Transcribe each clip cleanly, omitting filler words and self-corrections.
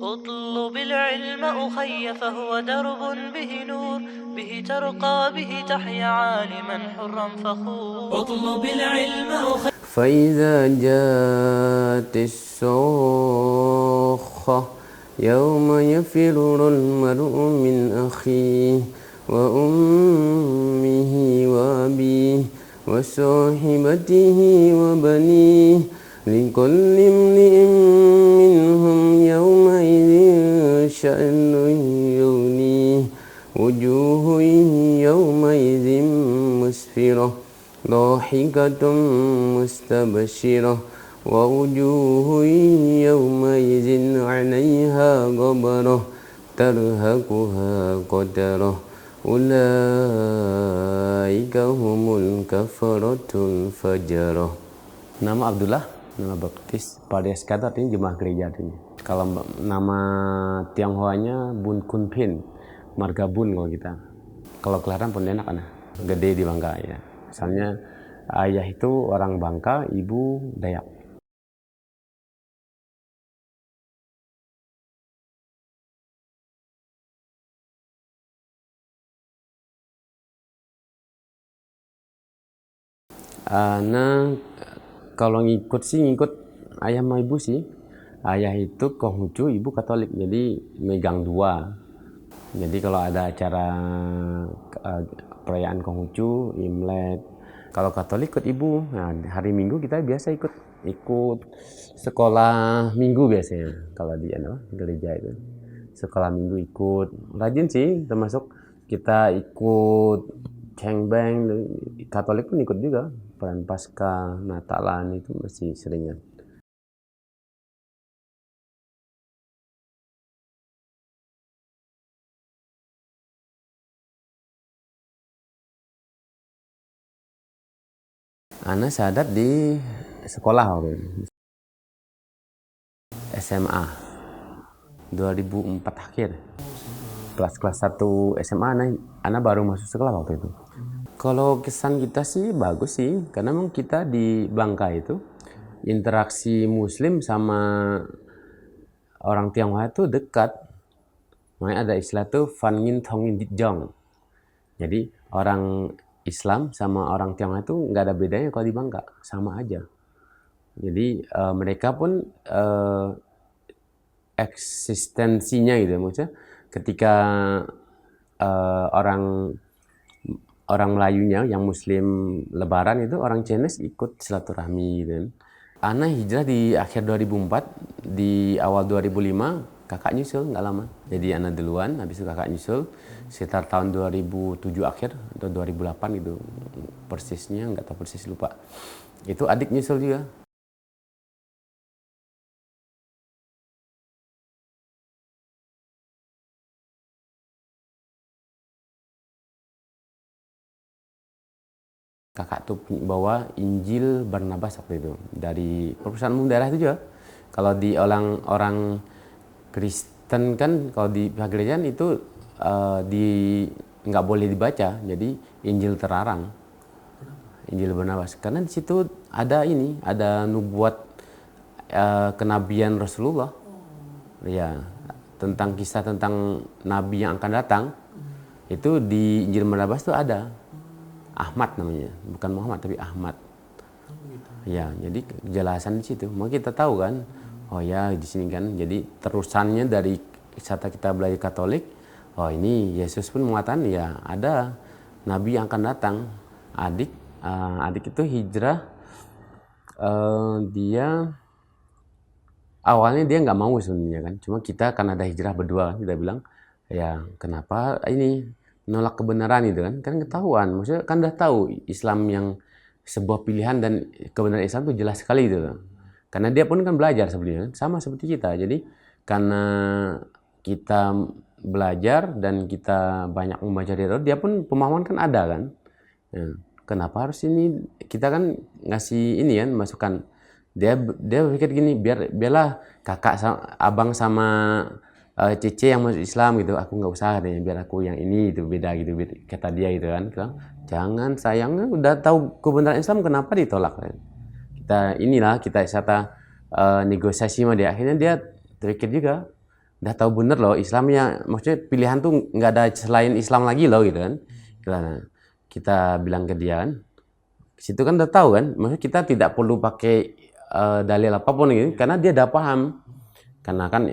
اطلب العلم أخي فهو درب به نور، به ترقى به تحيا عالما حرا فخور. اطلب العلم أخي فإذا جاءت الصاخة يوم يفر المرء من أخيه وأمه وأبيه وصاحبته وبنيه لكل امرئ منهم يومئذ شأن يغنيه وجوه يومئذ مسفرة ضاحكة مستبشرة ووجوه يومئذ عليها غبرة ترهقها قترة أولئك هم الكفرة الفجرة. Nama Abdullah, nama baptis pada sekadar ini jemaah gereja artinya. Kalau nama Tionghoanya Bun Kun Pin, marga Bun kalau kita. Kalau kelahiran Pontianak kan, gede di Bangka ya. Misalnya ayah itu orang Bangka, ibu Dayak. Nah, kalau ngikut sih ngikut ayah sama ibu sih. Ayah itu Konghucu, ibu Katolik, jadi megang dua. Jadi kalau ada acara perayaan Konghucu, Imlek, kalau Katolik ikut ibu. Nah, hari Minggu kita biasa ikut sekolah Minggu biasanya. Kalau di gereja itu sekolah Minggu ikut. Rajin sih, termasuk kita ikut cengbeng. Katolik pun ikut juga. Peran Paskah, Natalan itu masih seringan. Ana sadat di sekolah waktu itu. SMA 2004 akhir. Kelas 1 SMA Ana baru masuk sekolah waktu itu. Kalau kesan kita sih bagus sih, karena memang kita di Bangka itu interaksi Muslim sama orang Tionghoa itu dekat. Makanya ada istilah tuh Fan Yin Thong Yin Dit Jong. Jadi orang Islam sama orang Tionghoa itu nggak ada bedanya kalau di Bangka, sama aja. Jadi mereka pun eksistensinya gitu, maksudnya ketika orang Melayunya yang Muslim Lebaran itu orang Chinese ikut silaturahmi gitu. Ana hijrah di akhir 2004, di awal 2005 kakak nyusul nggak lama. Jadi Ana duluan, habis itu kakak nyusul sekitar tahun 2007 akhir atau 2008 gitu. Persisnya nggak tahu persis, lupa. Itu adik nyusul juga. Kakak tuh bawa Injil Barnabas waktu itu dari perusahaan umum daerah itu juga. Kalau di orang Kristen kan, kalau di pihak gereja itu nggak boleh dibaca, jadi Injil terlarang. Injil Barnabas karena di situ ada nubuat kenabian Rasulullah, ya, tentang kisah tentang nabi yang akan datang. Itu di Injil Barnabas tuh ada. Ahmad namanya, bukan Muhammad tapi Ahmad. Ya, jadi kejelasan di situ. Mau kita tahu kan, oh ya di sini kan. Jadi terusannya dari saat kita belajar Katolik, oh ini Yesus pun mengatakan ya ada Nabi yang akan datang. Adik itu hijrah, dia awalnya dia nggak mau sebenarnya kan. Cuma kita kan ada hijrah berdua, kita bilang ya kenapa ini menolak kebenaran itu kan ketahuan, maksudnya kan udah tahu Islam yang sebuah pilihan dan kebenaran Islam itu jelas sekali itu, karena dia pun kan belajar sebenarnya sama seperti kita. Jadi karena kita belajar dan kita banyak membaca dia pun pemahaman kan ada kan, ya, kenapa harus ini, kita kan ngasih ini kan masukan, dia pikir gini, biarlah kakak abang sama Cece yang masuk Islam gitu, aku nggak usah deh, biar aku yang ini itu beda gitu, kata dia gitu kan. Jangan, sayangnya udah tahu kebenaran Islam kenapa ditolak kan? Kita negosiasi sama dia, akhirnya dia terpikir juga udah tahu bener loh Islamnya, maksudnya pilihan tuh nggak ada selain Islam lagi loh gitu kan. Kita bilang ke dia kan, situ kan udah tahu kan, maksudnya kita tidak perlu pakai dalil apapun gitu, karena dia udah paham. Karena kan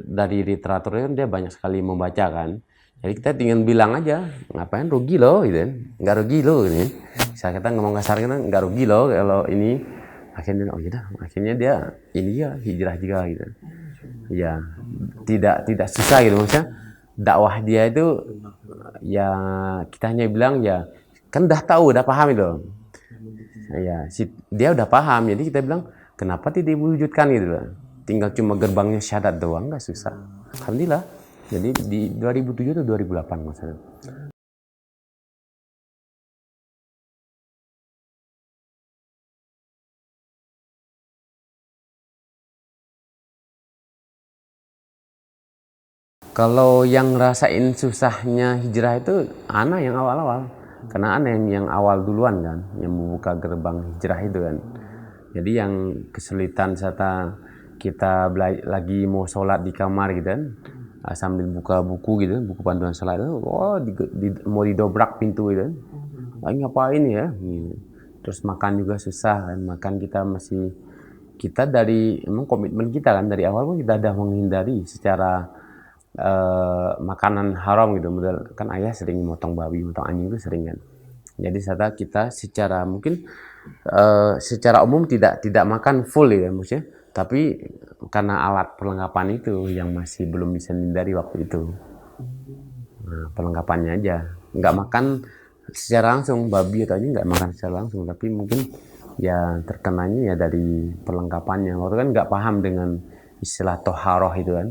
dari literaturnya kan dia banyak sekali membaca kan. Jadi kita tinggal bilang aja, ngapain rugi loh gitu kan. Nggak rugi loh ini. Saya kata ngomong kasar kan, nggak rugi loh kalau ini. Akhirnya akhirnya dia ini ya hijrah juga gitu. Ya, tidak susah gitu maksudnya. Dakwah dia itu ya kita hanya bilang ya kan udah tahu, udah paham itu. Ya, dia udah paham. Jadi kita bilang kenapa tidak diwujudkan gitu loh. Tinggal cuma gerbangnya syahadat doang, nggak susah. Alhamdulillah. Jadi di 2007 atau 2008 maksudnya. Kalau yang ngerasain susahnya hijrah itu anak yang awal-awal. Karena anak yang awal duluan kan, yang membuka gerbang hijrah itu kan. Jadi yang kesulitan serta kita lagi mau sholat di kamar gitu kan, sambil buka buku gitu, buku panduan sholat itu, mau didobrak pintu gitu kan. Lagi ngapain ya? Gitu. Terus makan juga susah kan, makan kita dari emang komitmen kita kan dari awal pun kita udah menghindari secara makanan haram gitu. Modal kan ayah sering motong babi, motong anjing itu sering kan. Jadi kita secara mungkin secara umum tidak makan full ya maksudnya, tapi karena alat perlengkapan itu yang masih belum bisa dihindari waktu itu. Nah, perlengkapannya aja, nggak makan secara langsung babi atau anjing, nggak makan secara langsung, tapi mungkin ya terkenanya ya dari perlengkapannya. Waktu kan nggak paham dengan istilah toharoh itu kan,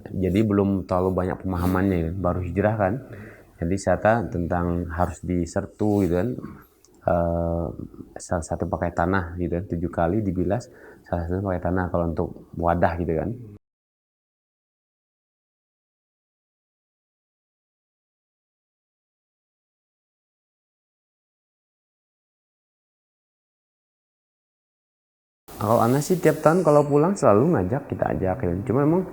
jadi belum terlalu banyak pemahamannya kan, baru hijrah kan. Jadi saya tentang harus disertu gitu kan, salah satu pakai tanah gitu kan, 7 kali dibilas, salah satu pakai tanah kalau untuk wadah gitu kan. Kalau anak sih tiap tahun kalau pulang selalu ngajak, kita ajak gitu. Cuma memang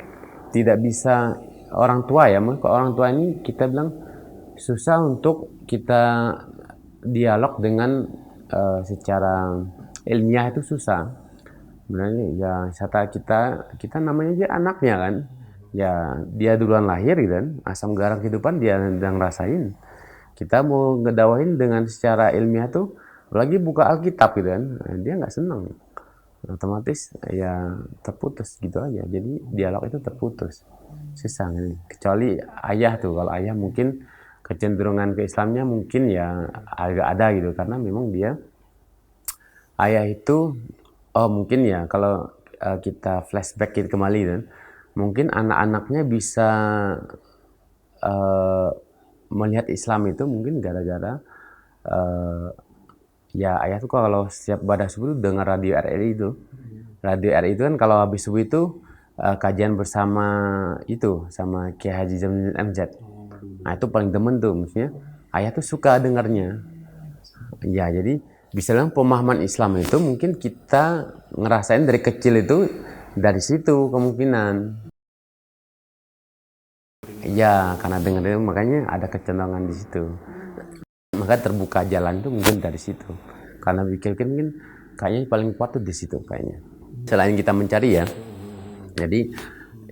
tidak bisa orang tua ya, kalau orang tua ini kita bilang susah untuk kita dialog dengan secara ilmiah itu susah. Sebenarnya ya kita namanya aja anaknya kan. Ya dia duluan lahir gitu kan, asam garam kehidupan dia yang ngerasain. Kita mau ngedawain dengan secara ilmiah tuh, lagi buka Alkitab gitu kan, dia nggak seneng. Otomatis ya terputus gitu aja. Jadi dialog itu terputus. Susah nih. Kecuali ayah tuh, kalau ayah mungkin kecenderungan ke Islamnya mungkin ya agak ada gitu, karena memang dia ayah itu mungkin ya kalau kita flashback gitu kembali kan, mungkin anak-anaknya bisa melihat Islam itu mungkin gara-gara ya ayah tuh kalau setiap badas subuh dengar radio RRI itu. Radio RRI itu kan kalau habis subuh itu kajian bersama itu sama Kiai Haji Zainuddin MZ. Nah itu paling demen tuh, maksudnya ayah tuh suka dengarnya. Ya jadi bisa bilang pemahaman Islam itu mungkin kita ngerasain dari kecil itu dari situ kemungkinan. Ya karena dengar makanya ada kecenderungan di situ. Maka terbuka jalan itu mungkin dari situ. Karena pikir mungkin kayaknya paling kuat tuh di situ kayaknya. Selain kita mencari ya. Jadi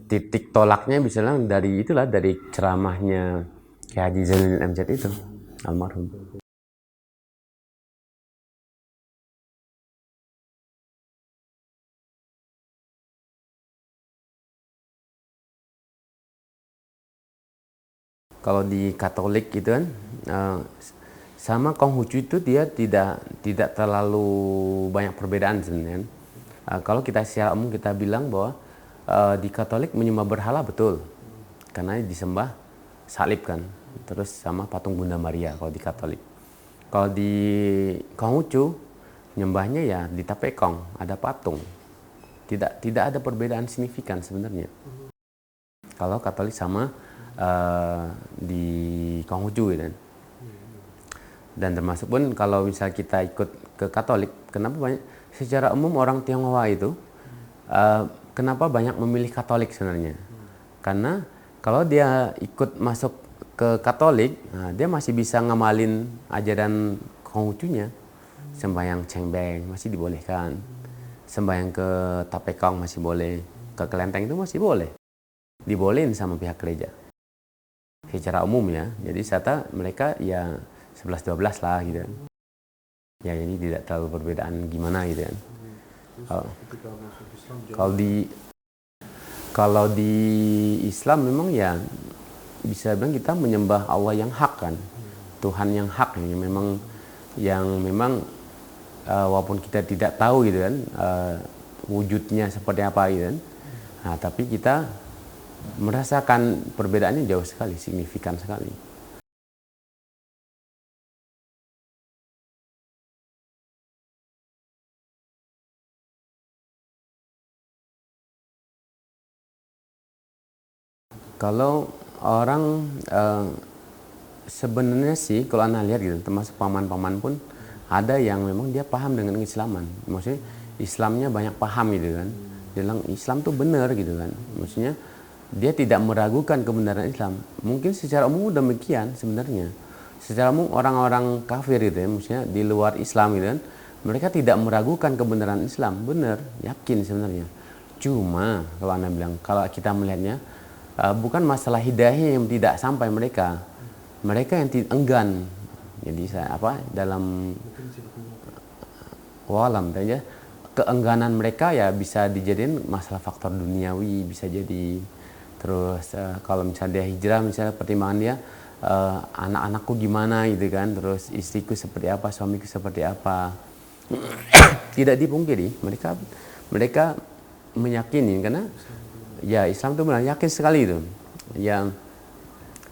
titik tolaknya bisa bilang dari itulah, dari ceramahnya Kiai Haji Zainuddin MZ itu, almarhum. Kalau di Katolik gitu kan, sama Konghucu itu dia tidak terlalu banyak perbedaan sebenarnya. Kalau kita secara umum kita bilang bahwa di Katolik menyembah berhala betul, karena disembah salib kan, terus sama patung Bunda Maria kalau di Katolik. Kalau di Konghucu nyembahnya ya di Tapekong, ada patung. Tidak ada perbedaan signifikan sebenarnya. Kalau Katolik sama di Konghucu gitu kan. Dan termasuk pun kalau misal kita ikut ke Katolik, kenapa banyak secara umum orang Tionghoa itu kenapa banyak memilih Katolik sebenarnya? Karena kalau dia ikut masuk ke Katolik, nah, dia masih bisa ngamalin ajaran Konghucunya. Sembahyang cengbeng masih dibolehkan. Sembahyang ke Tapekong masih boleh. Ke Kelenteng itu masih boleh. Dibolehin sama pihak gereja. Secara umum ya. Jadi serta mereka ya 11-12 lah gitu kan. Ya jadi tidak terlalu perbedaan gimana gitu kan. Kalau di Islam memang ya bisa bilang kita menyembah Allah yang hak kan. Tuhan yang hak yang memang walaupun kita tidak tahu gitu kan wujudnya seperti apa gitu kan. Nah, tapi kita merasakan perbedaannya jauh sekali, signifikan sekali. Kalau orang sebenarnya sih kalau Anda lihat gitu, termasuk paman-paman pun ada yang memang dia paham dengan keislaman. Maksudnya Islamnya banyak paham gitu kan. Dia bilang Islam tuh benar gitu kan. Maksudnya dia tidak meragukan kebenaran Islam. Mungkin secara umum demikian sebenarnya. Secara umum orang-orang kafir gitu ya, maksudnya di luar Islam gitu kan, mereka tidak meragukan kebenaran Islam. Benar, yakin sebenarnya. Cuma kalau Anda bilang, kalau kita melihatnya bukan masalah hidayah yang tidak sampai mereka yang enggan. Jadi dalam walam saja keengganan mereka ya bisa dijadiin masalah faktor duniawi, bisa jadi. Terus kalau misalnya dia hijrah, misalnya pertimbangan dia anak-anakku gimana gitu kan, terus istriku seperti apa, suamiku seperti apa. Tidak dipungkiri mereka meyakini karena ya Islam itu benar, yakin sekali itu. Ya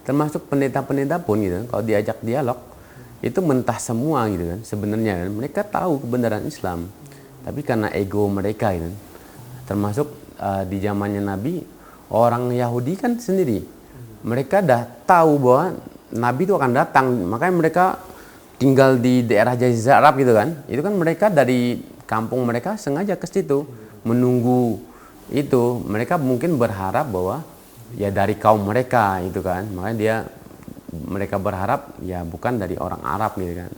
termasuk pendeta-pendeta pun gitu, kalau diajak dialog itu mentah semua gitu kan. Sebenarnya kan mereka tahu kebenaran Islam, tapi karena ego mereka gitu. Termasuk di zamannya Nabi, orang Yahudi kan sendiri, mereka dah tahu bahwa Nabi itu akan datang, makanya mereka tinggal di daerah Jazirah Arab gitu kan. Itu kan mereka dari kampung mereka sengaja ke situ menunggu itu. Mereka mungkin berharap bahwa ya dari kaum mereka itu kan, makanya mereka berharap ya bukan dari orang Arab gitu kan.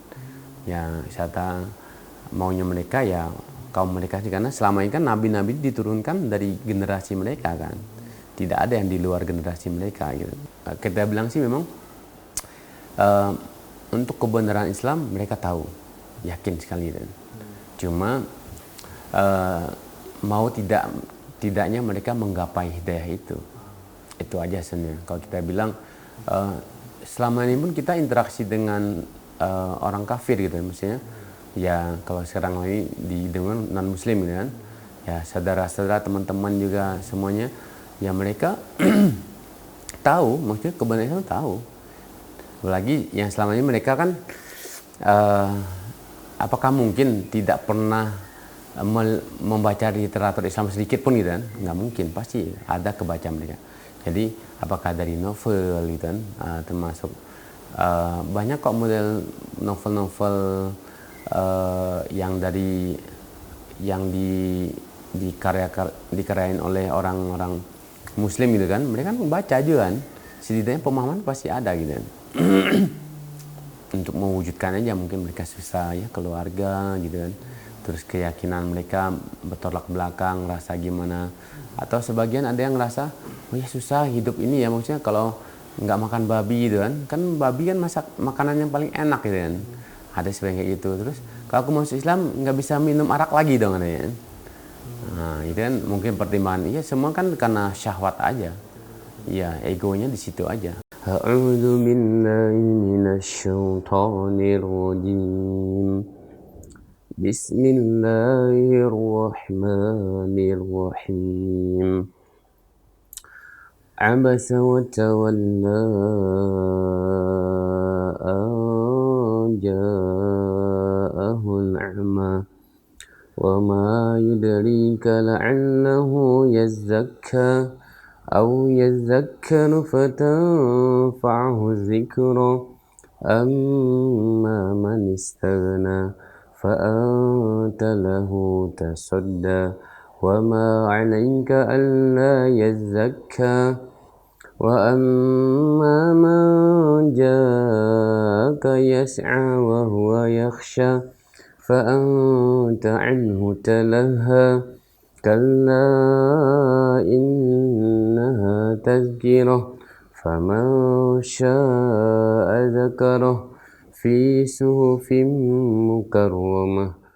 Ya serta maunya mereka ya kaum mereka sih, karena selama ini kan nabi-nabi diturunkan dari generasi mereka kan, tidak ada yang di luar generasi mereka gitu. Kita bilang sih memang untuk kebenaran Islam mereka tahu, yakin sekali kan. Cuma mau tidaknya mereka menggapai hidayah itu aja sebenarnya. Kalau kita bilang selama ini pun kita interaksi dengan orang kafir gitu ya, maksudnya ya kalau sekarang ini dengan non muslim gitu kan, ya saudara-saudara, teman-teman juga semuanya ya mereka tahu, maksudnya kebenaran Islam tahu. Apalagi yang selama ini mereka kan apakah mungkin tidak pernah membaca literatur Islam sedikit pun gitu kan? Nggak mungkin, pasti ada kebaca mereka. Jadi apakah dari novel gitu kan, termasuk banyak kok model novel-novel yang dikaryain oleh orang-orang Muslim gitu kan, mereka kan membaca juga kan, setidaknya pemahaman pasti ada gitu kan. Untuk mewujudkan aja mungkin mereka susah ya, keluarga gitu kan. Terus keyakinan mereka bertolak belakang, rasa gimana. Atau sebagian ada yang ngerasa, oh ya susah hidup ini ya, maksudnya kalau nggak makan babi gitu kan. Kan babi kan masak makanan yang paling enak gitu kan. Ada sebagian kayak gitu. Terus kalau aku masuk Islam nggak bisa minum arak lagi dong katanya kan. Nah itu kan mungkin pertimbangan. Iya semua kan karena syahwat aja. Ya egonya di situ aja. A'udzu billahi minasyaitonir rajim. Bismillahirrahmanirrahim. Abasa wa tawalla an ja'ahul a'ma wa ma yudrika la'allahu yazzakka aw yazzakkaru fatanfa'ahu dzikra amma man istaghna فأنت له تصدى وما عليك ألا يزكى وأما من جاءك يسعى وهو يخشى فأنت عنه تلهى كلا إنها تذكرة فمن شاء ذكره في صحف مكرمة